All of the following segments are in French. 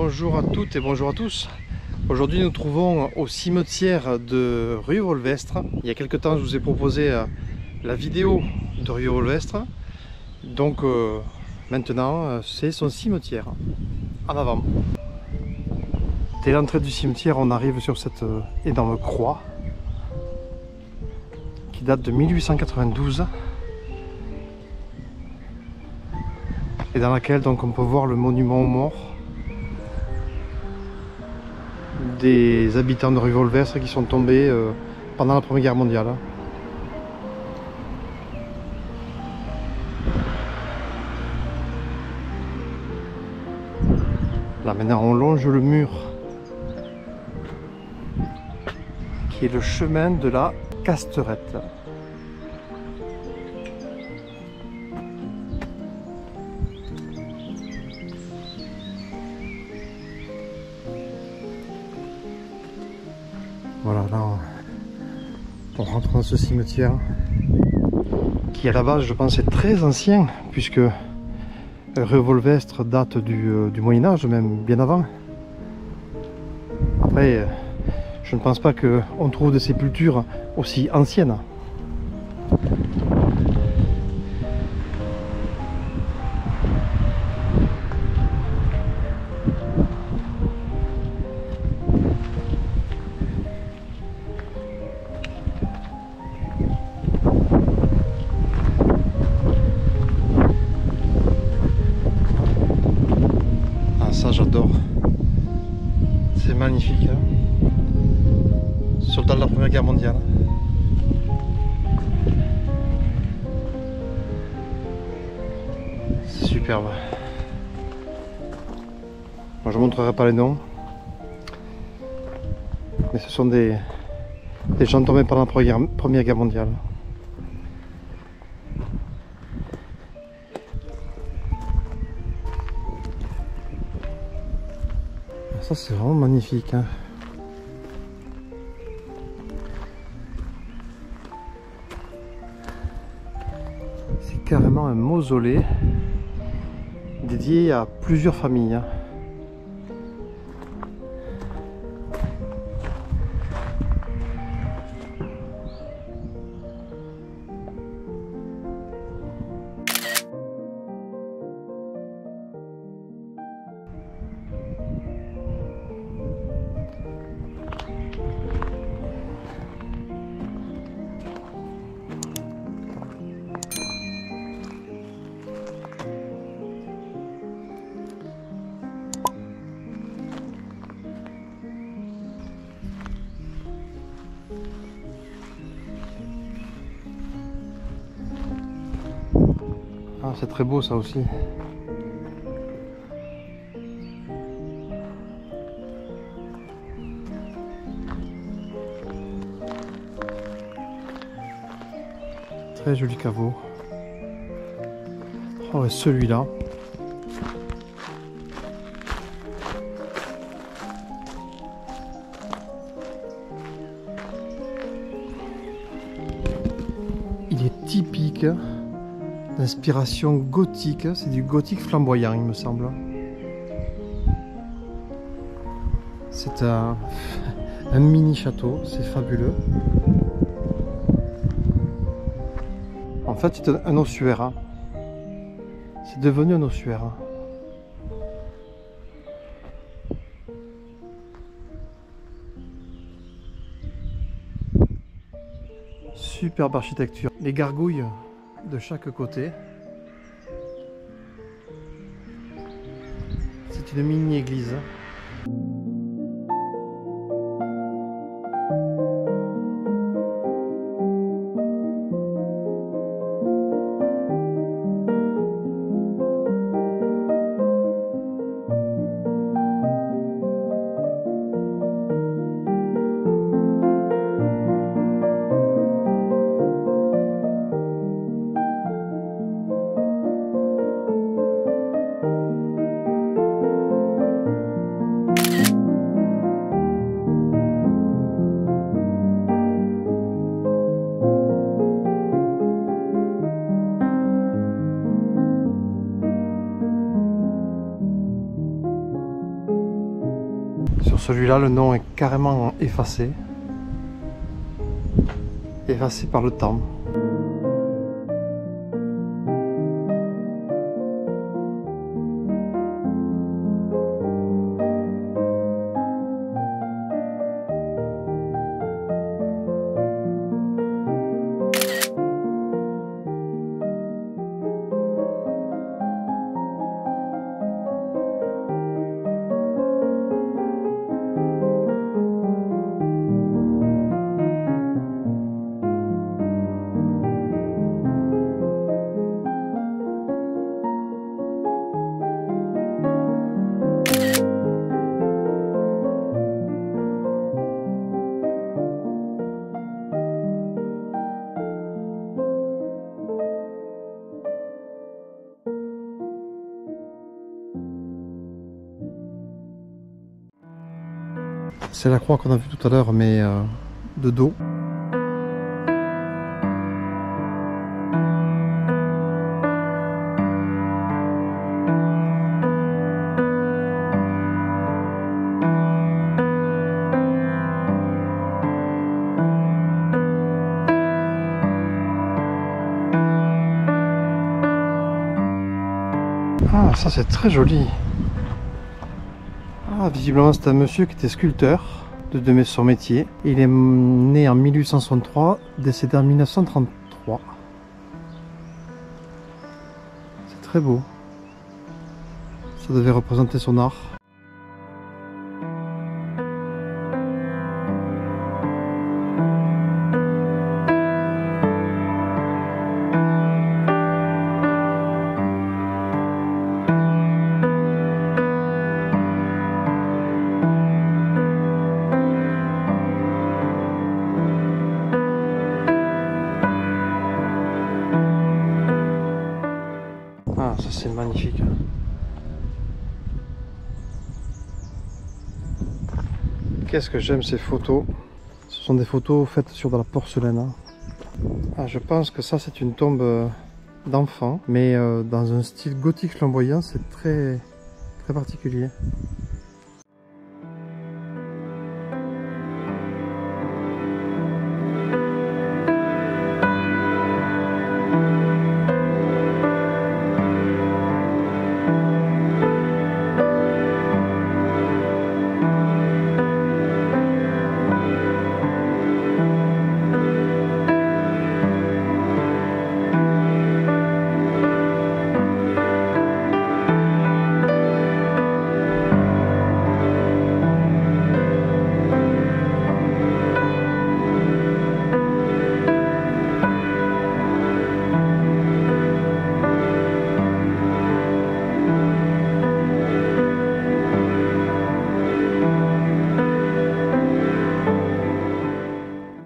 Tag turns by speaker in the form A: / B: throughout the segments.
A: Bonjour à toutes et bonjour à tous. Aujourd'hui nous nous trouvons au cimetière de Rueil-Volvestre. Il y a quelques temps je vous ai proposé la vidéo de Rueil-Volvestre. Donc maintenant c'est son cimetière. En avant. Dès l'entrée du cimetière on arrive sur cette énorme croix qui date de 1892 et dans laquelle donc on peut voir le monument aux morts des habitants de Rueil-Volvestre qui sont tombés pendant la Première Guerre mondiale. Là maintenant on longe le mur qui est le chemin de la Casterette. Voilà, là on rentre dans ce cimetière qui à la base je pense est très ancien puisque Rueil-Volvestre date du Moyen-Âge, même bien avant. Après je ne pense pas qu'on trouve des sépultures aussi anciennes. Ça j'adore, c'est magnifique, hein. Soldat de la Première Guerre mondiale. C'est superbe. Moi je ne montrerai pas les noms, mais ce sont des gens tombés pendant la Première Guerre mondiale. Ça c'est vraiment magnifique, hein. C'est carrément un mausolée dédié à plusieurs familles, hein. Ah, c'est très beau ça aussi. Très joli caveau. Oh, et celui-là. Il est typique d'inspiration gothique, c'est du gothique flamboyant il me semble. C'est un mini château, c'est fabuleux. En fait c'est un ossuaire, hein. C'est devenu un ossuaire. Superbe architecture, les gargouilles de chaque côté. C'est une mini église. Sur celui-là, le nom est carrément effacé. Effacé par le temps. C'est la croix qu'on a vue tout à l'heure, mais de dos. Ah, ça c'est très joli. Ah, visiblement c'est un monsieur qui était sculpteur de son métier. Il est né en 1863, décédé en 1933. C'est très beau. Ça devait représenter son art. Ah, ça c'est magnifique. Qu'est-ce que j'aime ces photos. Ce sont des photos faites sur de la porcelaine. Ah, je pense que ça c'est une tombe d'enfant, mais dans un style gothique flamboyant, c'est très particulier.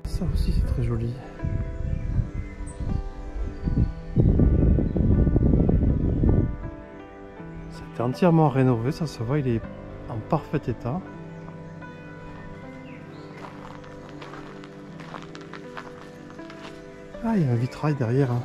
A: Ça aussi c'est très joli. Ça a été entièrement rénové, ça se voit, il est en parfait état. Ah, il y a un vitrail derrière. Hein.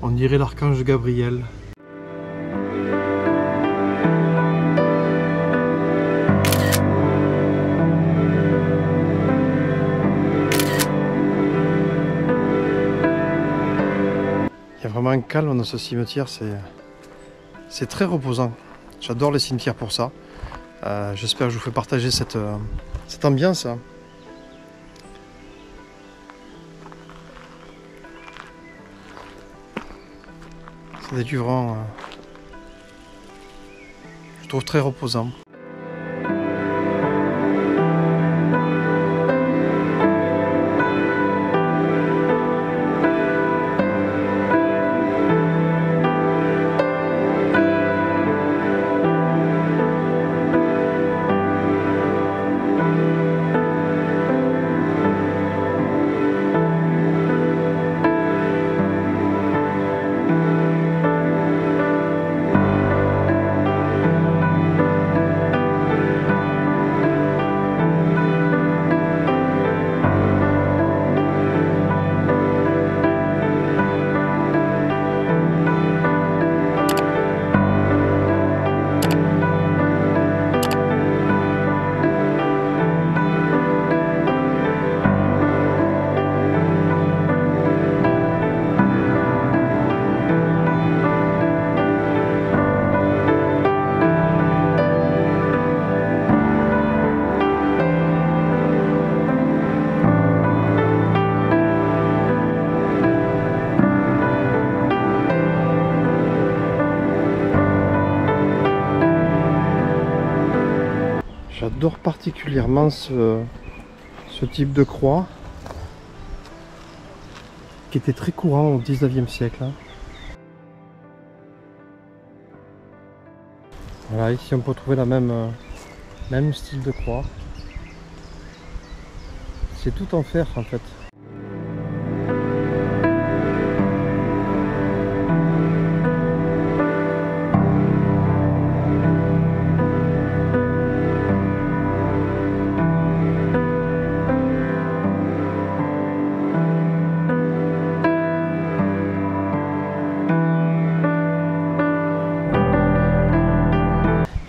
A: On dirait l'archange Gabriel. Il y a vraiment un calme dans ce cimetière, c'est très reposant. J'adore les cimetières pour ça. J'espère que je vous fais partager cette ambiance. C'est des lieux vraiment, je trouve très reposant. J'adore particulièrement ce type de croix qui était très courant au 19e siècle. Voilà, ici on peut trouver la même style de croix. C'est tout en fer en fait.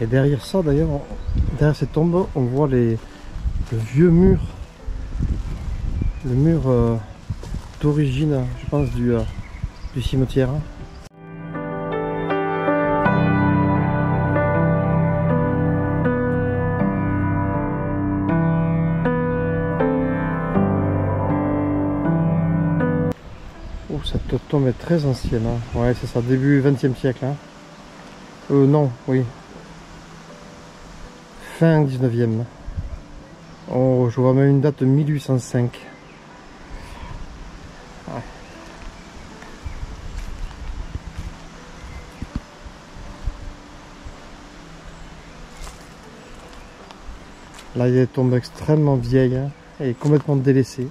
A: Et derrière ça d'ailleurs, derrière cette tombe, on voit le vieux mur, le mur d'origine, je pense, du cimetière. Oh, cette tombe est très ancienne, hein. Ouais, c'est ça, début 20e siècle. Hein. Non, oui. Fin 19e. Oh, je vois même une date de 1805. Ouais. Là, il y a des tombes extrêmement vieilles, hein, et complètement délaissées.